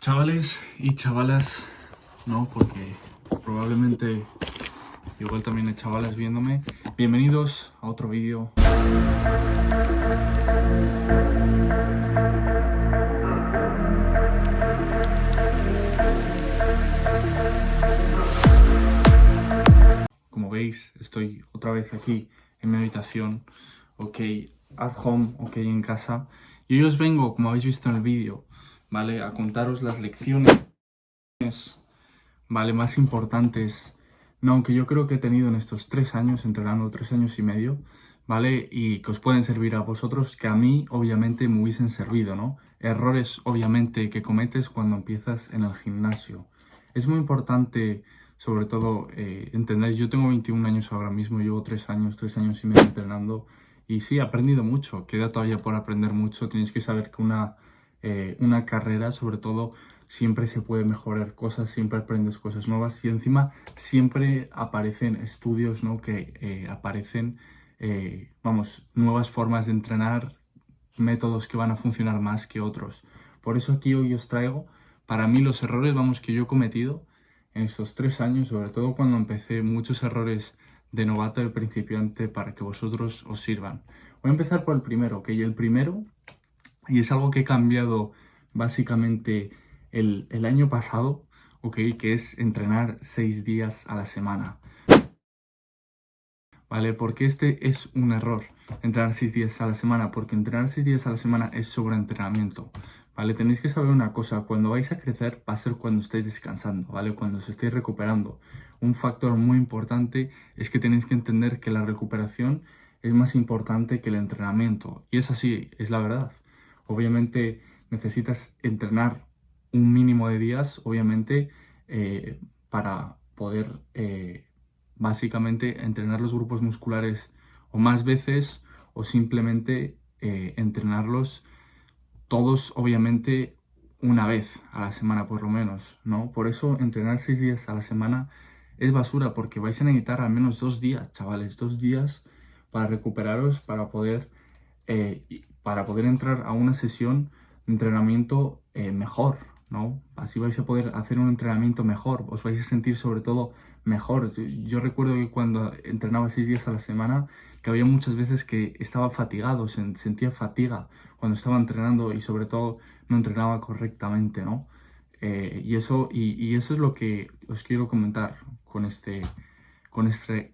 Chavales y chavalas, no, porque probablemente igual también hay chavalas viéndome. Bienvenidos a otro vídeo. Como veis, estoy otra vez aquí en mi habitación, ok, at home, ok, en casa. Y hoy os vengo, como habéis visto en el vídeo, ¿vale? A contaros las lecciones, ¿vale? Más importantes, no, que yo creo que he tenido en estos 3 años, entrenando 3 años y medio, ¿vale? Y que os pueden servir a vosotros, que a mí obviamente me hubiesen servido, ¿no? Errores obviamente que cometes cuando empiezas en el gimnasio. Es muy importante, sobre todo, entendáis, yo tengo 21 años ahora mismo, llevo 3 años y medio entrenando y sí, he aprendido mucho, queda todavía por aprender mucho, tenéis que saber que una carrera, sobre todo, siempre se puede mejorar cosas, siempre aprendes cosas nuevas y encima siempre aparecen estudios, ¿no? Que aparecen, nuevas formas de entrenar, métodos que van a funcionar más que otros. Por eso aquí hoy os traigo, para mí los errores, que yo he cometido en estos 3 años, sobre todo cuando empecé, muchos errores de novato y principiante para que vosotros os sirvan. Voy a empezar por el primero, ¿ok? El primero, y es algo que he cambiado básicamente el año pasado, ¿ok? Que es entrenar 6 días a la semana, ¿vale? Porque este es un error, entrenar 6 días a la semana, porque entrenar 6 días a la semana es sobreentrenamiento, ¿vale? Tenéis que saber una cosa, cuando vais a crecer va a ser cuando estéis descansando, ¿vale? Cuando os estéis recuperando. Un factor muy importante es que tenéis que entender que la recuperación es más importante que el entrenamiento. Y es así, es la verdad. Obviamente necesitas entrenar un mínimo de días, obviamente, para poder básicamente entrenar los grupos musculares o más veces o simplemente entrenarlos todos, obviamente, una vez a la semana por lo menos, ¿no? Por eso entrenar 6 días a la semana es basura, porque vais a necesitar al menos 2 días, chavales, 2 días para recuperaros, para poder entrar a una sesión de entrenamiento mejor, ¿no? Así vais a poder hacer un entrenamiento mejor, os vais a sentir sobre todo mejor. Yo recuerdo que cuando entrenaba 6 días a la semana, que había muchas veces que estaba fatigado, sentía fatiga cuando estaba entrenando y sobre todo no entrenaba correctamente, ¿no? Y eso es lo que os quiero comentar con este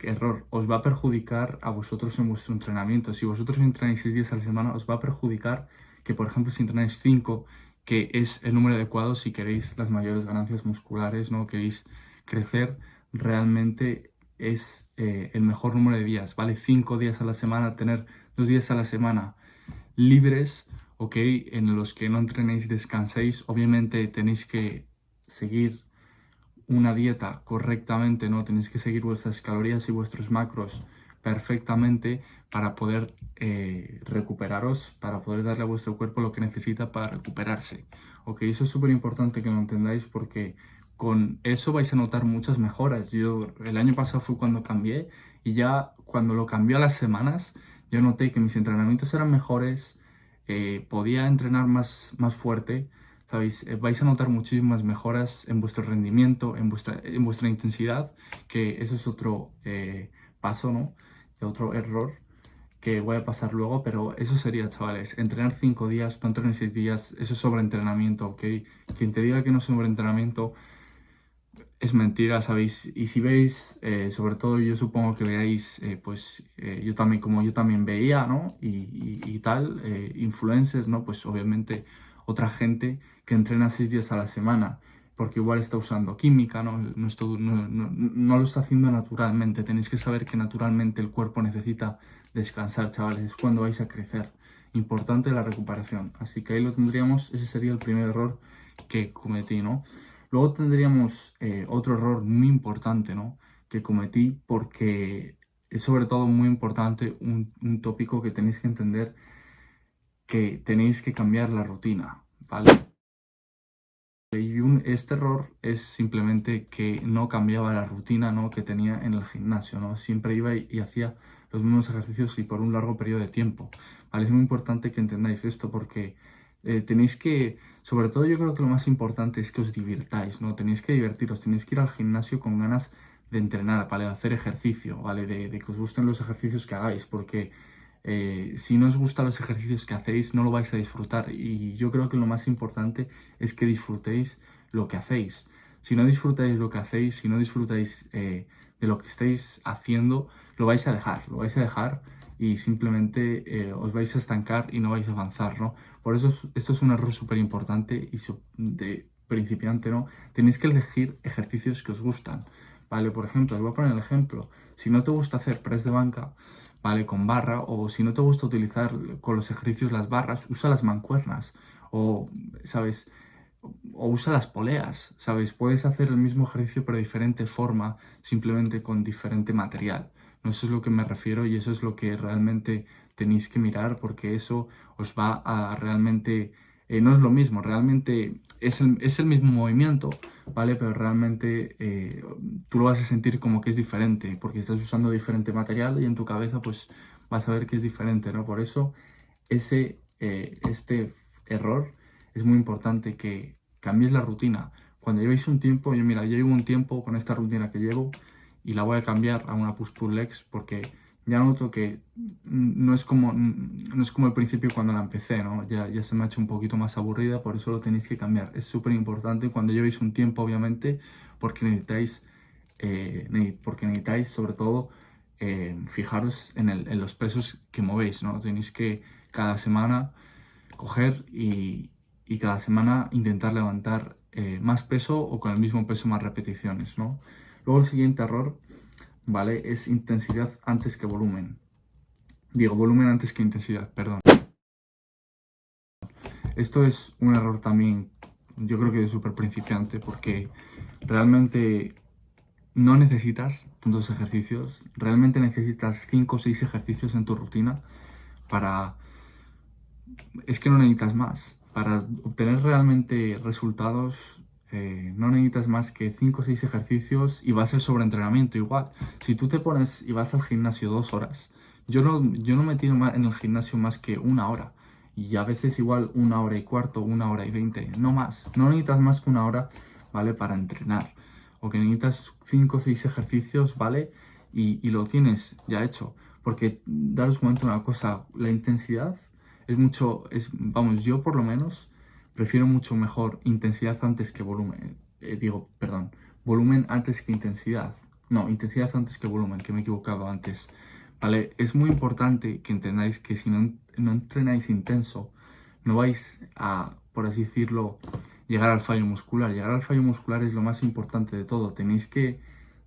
error. Os va a perjudicar a vosotros en vuestro entrenamiento. Si vosotros entrenáis 6 días a la semana, os va a perjudicar que, por ejemplo, si entrenáis 5, que es el número adecuado si queréis las mayores ganancias musculares, ¿no? Queréis crecer, realmente es el mejor número de días, ¿vale? 5 días a la semana, tener 2 días a la semana libres, ¿ok? En los que no entrenéis y descanséis. Obviamente tenéis que seguir una dieta correctamente, ¿no? Tenéis que seguir vuestras calorías y vuestros macros perfectamente para poder recuperaros, para poder darle a vuestro cuerpo lo que necesita para recuperarse. ¿Ok? Eso es súper importante que lo entendáis porque con eso vais a notar muchas mejoras. Yo el año pasado fue cuando cambié y ya cuando lo cambié a las semanas, yo noté que mis entrenamientos eran mejores, podía entrenar más fuerte. ¿Sabéis? Vais a notar muchísimas mejoras en vuestro rendimiento, en vuestra intensidad, que eso es otro paso, ¿no? Otro error que voy a pasar luego, pero eso sería, chavales, entrenar 5 días, no entrenar 6 días, eso es sobreentrenamiento, ¿ok? Quien te diga que no es sobreentrenamiento es mentira, ¿sabéis? Y si veis, sobre todo yo supongo que veáis, yo también, como yo también veía, ¿no? Y tal, influencers, ¿no? Pues obviamente otra gente que entrena 6 días a la semana, porque igual está usando química, ¿no? No lo está haciendo naturalmente. Tenéis que saber que naturalmente el cuerpo necesita descansar, chavales, es cuando vais a crecer. Importante la recuperación. Así que ahí lo tendríamos, ese sería el primer error que cometí, ¿no? Luego tendríamos otro error muy importante, ¿no? Que cometí porque es sobre todo muy importante un tópico que tenéis que entender, que tenéis que cambiar la rutina, ¿vale? Este error es simplemente que no cambiaba la rutina, ¿no? Que tenía en el gimnasio, ¿no? Siempre iba y hacía los mismos ejercicios y por un largo periodo de tiempo, ¿vale? Es muy importante que entendáis esto porque Tenéis que, sobre todo yo creo que lo más importante es que os divirtáis, ¿no? Tenéis que divertiros, tenéis que ir al gimnasio con ganas de entrenar, ¿vale? De hacer ejercicio, ¿vale? De que os gusten los ejercicios que hagáis, porque si no os gustan los ejercicios que hacéis, no lo vais a disfrutar. Y yo creo que lo más importante es que disfrutéis lo que hacéis. Si no disfrutáis lo que hacéis, si no disfrutáis de lo que estáis haciendo, lo vais a dejar y simplemente os vais a estancar y no vais a avanzar, ¿no? Por eso esto es un error súper importante y de principiante, ¿no? Tenéis que elegir ejercicios que os gustan, ¿vale? Por ejemplo, os voy a poner el ejemplo. Si no te gusta hacer press de banca, ¿vale? Con barra, o si no te gusta utilizar con los ejercicios las barras, usa las mancuernas, o, ¿sabes? O usa las poleas, ¿sabes? Puedes hacer el mismo ejercicio pero de diferente forma, simplemente con diferente material. No, eso es lo que me refiero y eso es lo que realmente tenéis que mirar porque eso os va a realmente... no es lo mismo, realmente es el mismo movimiento, ¿vale? Pero realmente tú lo vas a sentir como que es diferente porque estás usando diferente material y en tu cabeza pues vas a ver que es diferente, ¿no? Por eso este error es muy importante que cambies la rutina. Cuando llevéis un tiempo, yo llevo un tiempo con esta rutina que llevo y la voy a cambiar a una push-pull legs porque ya noto que no es como al principio cuando la empecé, ¿no? Ya se me ha hecho un poquito más aburrida, por eso lo tenéis que cambiar. Es súper importante cuando llevéis un tiempo, obviamente, porque porque necesitáis sobre todo fijaros en los pesos que movéis, ¿no? Tenéis que cada semana coger y cada semana intentar levantar más peso o con el mismo peso más repeticiones, ¿no? Luego el siguiente error, ¿vale? Es intensidad antes que volumen. Digo, volumen antes que intensidad, perdón. Esto es un error también, yo creo que de súper principiante, porque realmente no necesitas tantos ejercicios, realmente necesitas 5 o 6 ejercicios en tu rutina para... Es que no necesitas más. Para obtener realmente resultados, no necesitas más que 5 o 6 ejercicios y va a ser sobreentrenamiento igual. Si tú te pones y vas al gimnasio 2 horas, yo no me tiro en el gimnasio más que una hora. Y a veces igual una hora y cuarto, una hora y 20, no más. No necesitas más que una hora, ¿vale? Para entrenar. O que necesitas 5 o 6 ejercicios, ¿vale? Y lo tienes ya hecho. Porque daros cuenta de una cosa, la intensidad vamos, yo por lo menos prefiero mucho mejor intensidad antes que volumen. Perdón, volumen antes que intensidad. No, intensidad antes que volumen, que me he equivocado antes. ¿Vale? Es muy importante que entendáis que si no entrenáis intenso, no vais a, por así decirlo, llegar al fallo muscular. Llegar al fallo muscular es lo más importante de todo. Tenéis que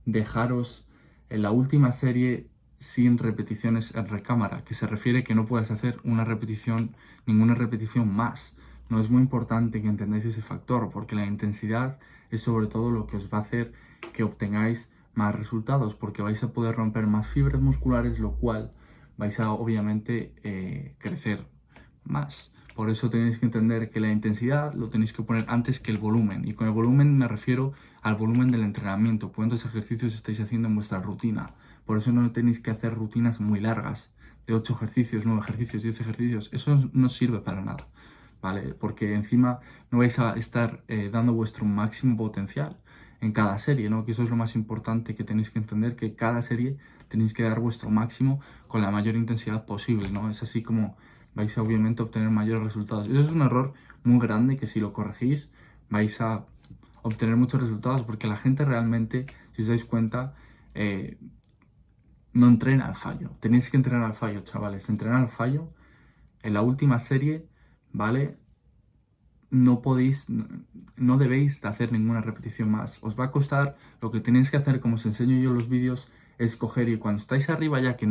dejaros en la última serie sin repeticiones en recámara, que se refiere que no puedes hacer ninguna repetición más. No es muy importante que entendáis ese factor, porque la intensidad es sobre todo lo que os va a hacer que obtengáis más resultados, porque vais a poder romper más fibras musculares, lo cual vais a obviamente crecer más. Por eso tenéis que entender que la intensidad lo tenéis que poner antes que el volumen. Y con el volumen me refiero al volumen del entrenamiento. ¿Cuántos ejercicios estáis haciendo en vuestra rutina? Por eso no tenéis que hacer rutinas muy largas, de 8 ejercicios, 9 ejercicios, 10 ejercicios. Eso no sirve para nada, ¿vale? Porque encima no vais a estar dando vuestro máximo potencial en cada serie, ¿no? Que eso es lo más importante que tenéis que entender, que cada serie tenéis que dar vuestro máximo con la mayor intensidad posible, ¿no? Es así como vais a obviamente obtener mayores resultados. Eso es un error muy grande que si lo corregís vais a obtener muchos resultados porque la gente realmente, si os dais cuenta, no entrena al fallo. Tenéis que entrenar al fallo, chavales. Entrenar al fallo en la última serie, ¿vale? No debéis de hacer ninguna repetición más. Os va a costar, lo que tenéis que hacer, como os enseño yo en los vídeos, es coger y cuando estáis arriba ya que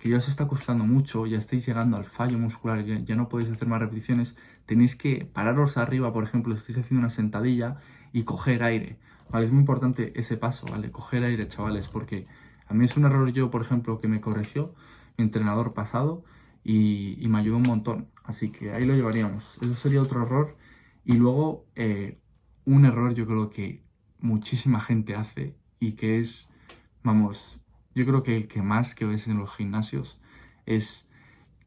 ya os está costando mucho, ya estáis llegando al fallo muscular, ya no podéis hacer más repeticiones, tenéis que pararos arriba, por ejemplo, estáis haciendo una sentadilla y coger aire, ¿vale? Es muy importante ese paso, ¿vale? Coger aire, chavales, porque a mí es un error yo, por ejemplo, que me corrigió mi entrenador pasado y me ayudó un montón. Así que ahí lo llevaríamos. Eso sería otro error. Y luego, un error yo creo que muchísima gente hace y que es, vamos, yo creo que el que más que ves en los gimnasios es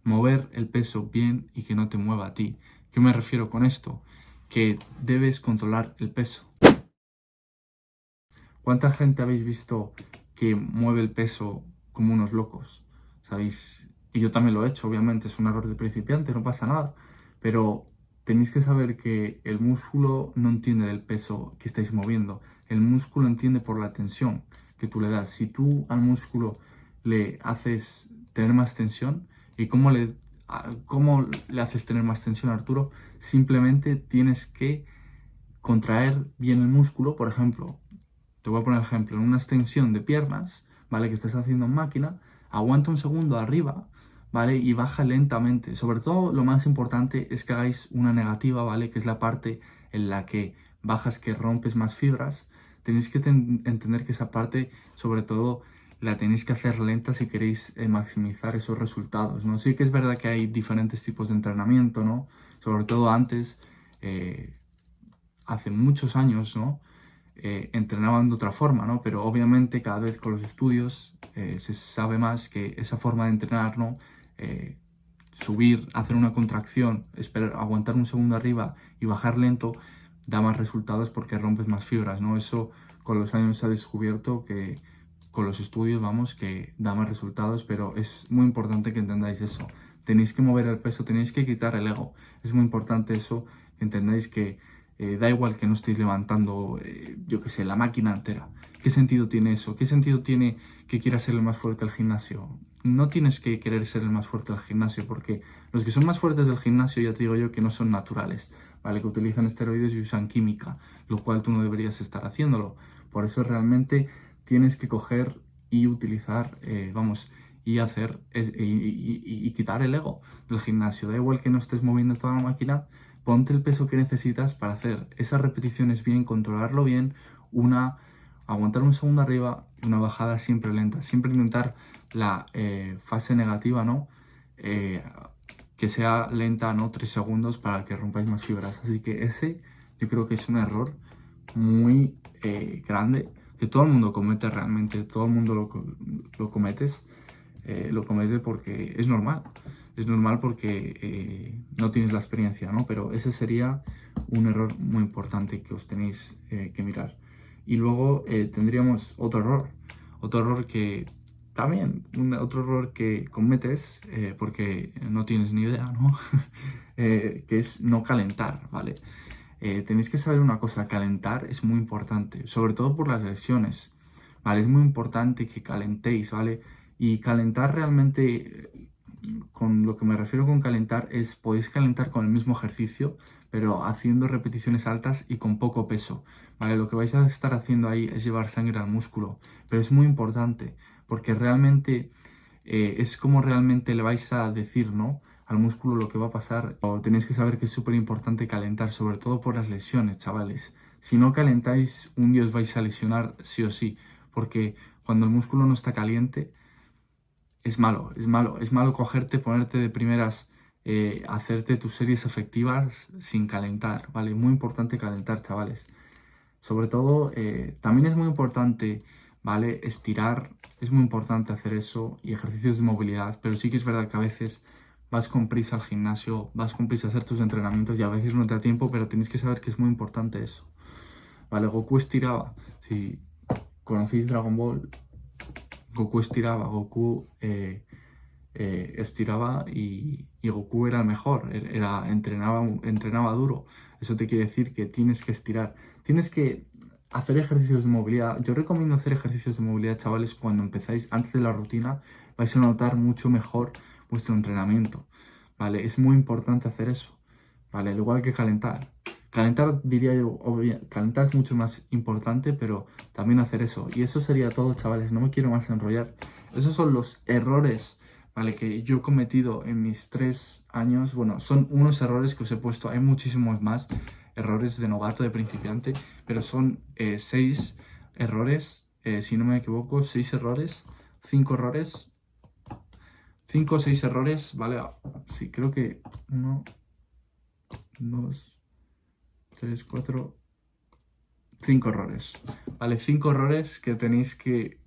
mover el peso bien y que no te mueva a ti. ¿Qué me refiero con esto? Que debes controlar el peso. ¿Cuánta gente habéis visto que mueve el peso como unos locos? ¿Sabéis? Y yo también lo he hecho, obviamente, es un error de principiante, no pasa nada. Pero tenéis que saber que el músculo no entiende del peso que estáis moviendo. El músculo entiende por la tensión que tú le das. Si tú al músculo le haces tener más tensión, ¿y cómo le haces tener más tensión, Arturo? Simplemente tienes que contraer bien el músculo, por ejemplo. Te voy a poner ejemplo, en una extensión de piernas, ¿vale? Que estés haciendo en máquina, aguanta un segundo arriba, ¿vale? Y baja lentamente. Sobre todo, lo más importante es que hagáis una negativa, ¿vale? Que es la parte en la que bajas, que rompes más fibras. Tenéis que entender que esa parte, sobre todo, la tenéis que hacer lenta si queréis maximizar esos resultados, ¿no? Sí que es verdad que hay diferentes tipos de entrenamiento, ¿no? Sobre todo antes, hace muchos años, ¿no? Entrenaban de otra forma, ¿no? Pero obviamente cada vez con los estudios se sabe más que esa forma de entrenar, ¿no? Subir, hacer una contracción, esperar, aguantar un segundo arriba y bajar lento, da más resultados porque rompes más fibras, ¿no? Eso con los años se ha descubierto que con los estudios, vamos, que da más resultados, pero es muy importante que entendáis eso. Tenéis que mover el peso, tenéis que quitar el ego. Es muy importante eso, que entendáis que da igual que no estéis levantando, yo qué sé, la máquina entera. ¿Qué sentido tiene eso? ¿Qué sentido tiene que quieras ser el más fuerte del gimnasio? No tienes que querer ser el más fuerte del gimnasio, porque los que son más fuertes del gimnasio, ya te digo yo, que no son naturales, ¿vale? Que utilizan esteroides y usan química, lo cual tú no deberías estar haciéndolo. Por eso realmente tienes que coger y utilizar, vamos, y hacer y quitar el ego del gimnasio. Da igual que no estés moviendo toda la máquina, ponte el peso que necesitas para hacer esas repeticiones bien, controlarlo bien, aguantar un segundo arriba, una bajada siempre lenta, siempre intentar la fase negativa, ¿no? Que sea lenta, ¿no? 3 segundos para que rompáis más fibras. Así que ese yo creo que es un error muy grande que todo el mundo comete realmente, todo el mundo lo comete porque es normal. Es normal porque no tienes la experiencia, ¿no? Pero ese sería un error muy importante que os tenéis que mirar. Y luego tendríamos otro error que también, otro error que cometes porque no tienes ni idea, ¿no? Que es no calentar, ¿vale? Tenéis que saber una cosa, calentar es muy importante, sobre todo por las lesiones, ¿vale? Es muy importante que calentéis, ¿vale? Y calentar realmente, con lo que me refiero con calentar, es podéis calentar con el mismo ejercicio, pero haciendo repeticiones altas y con poco peso, ¿vale? Lo que vais a estar haciendo ahí es llevar sangre al músculo, pero es muy importante porque realmente es como realmente le vais a decir, ¿no? Al músculo lo que va a pasar. O tenéis que saber que es súper importante calentar, sobre todo por las lesiones, chavales. Si no calentáis, un día os vais a lesionar sí o sí, porque cuando el músculo no está caliente, es malo, es malo. Es malo cogerte, ponerte de primeras, hacerte tus series efectivas sin calentar, ¿vale? Muy importante calentar, chavales. Sobre todo, también es muy importante, ¿vale? Estirar, es muy importante hacer eso y ejercicios de movilidad, pero sí que es verdad que a veces vas con prisa al gimnasio, vas con prisa a hacer tus entrenamientos y a veces no te da tiempo, pero tenéis que saber que es muy importante eso, ¿vale? Goku estiraba, si conocéis Dragon Ball, Goku estiraba, Goku estiraba y Goku era el mejor, entrenaba duro. Eso te quiere decir que tienes que estirar, tienes que hacer ejercicios de movilidad. Yo recomiendo hacer ejercicios de movilidad, chavales, cuando empezáis, antes de la rutina, vais a notar mucho mejor vuestro entrenamiento, ¿vale? Es muy importante hacer eso, ¿vale? Al igual que calentar. Calentar, diría yo, calentar es mucho más importante, pero también hacer eso. Y eso sería todo, chavales, no me quiero más enrollar. Esos son los errores, ¿vale? Que yo he cometido en mis 3 años. Bueno, son unos errores que os he puesto, hay muchísimos más errores de novato, de principiante, pero son 6 errores, si no me equivoco, 6 errores, 5 errores, 5 o 6 errores, ¿vale? Sí, creo que 1, 2, 3, 4, 5 errores, ¿vale? 5 errores que tenéis que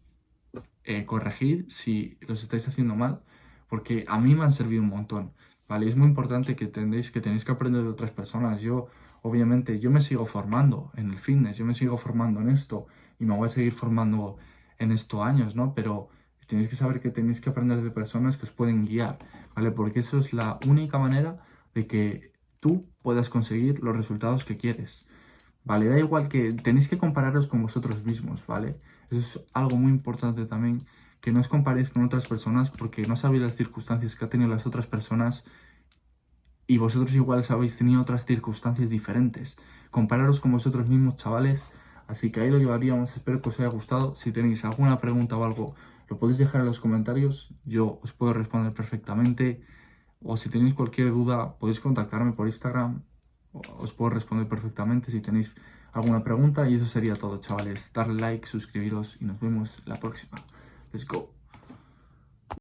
corregir si los estáis haciendo mal, porque a mí me han servido un montón. ¿vale? Es muy importante que entendéis que tenéis que aprender de otras personas. Yo, obviamente, yo me sigo formando en el fitness, yo me sigo formando en esto y me voy a seguir formando en estos años, ¿no? Pero tenéis que saber que tenéis que aprender de personas que os pueden guiar, ¿vale? Porque eso es la única manera de que tú puedas conseguir los resultados que quieres, ¿vale? Da igual que tenéis que compararos con vosotros mismos, ¿vale? Eso es algo muy importante también, que no os comparéis con otras personas porque no sabéis las circunstancias que han tenido las otras personas y vosotros igual habéis tenido otras circunstancias diferentes. Compararos con vosotros mismos, chavales. Así que ahí lo llevaríamos. Espero que os haya gustado. Si tenéis alguna pregunta o algo, lo podéis dejar en los comentarios. Yo os puedo responder perfectamente. O si tenéis cualquier duda, podéis contactarme por Instagram. Os puedo responder perfectamente si tenéis alguna pregunta. Y eso sería todo, chavales. Darle like, suscribiros y nos vemos la próxima. Let's go.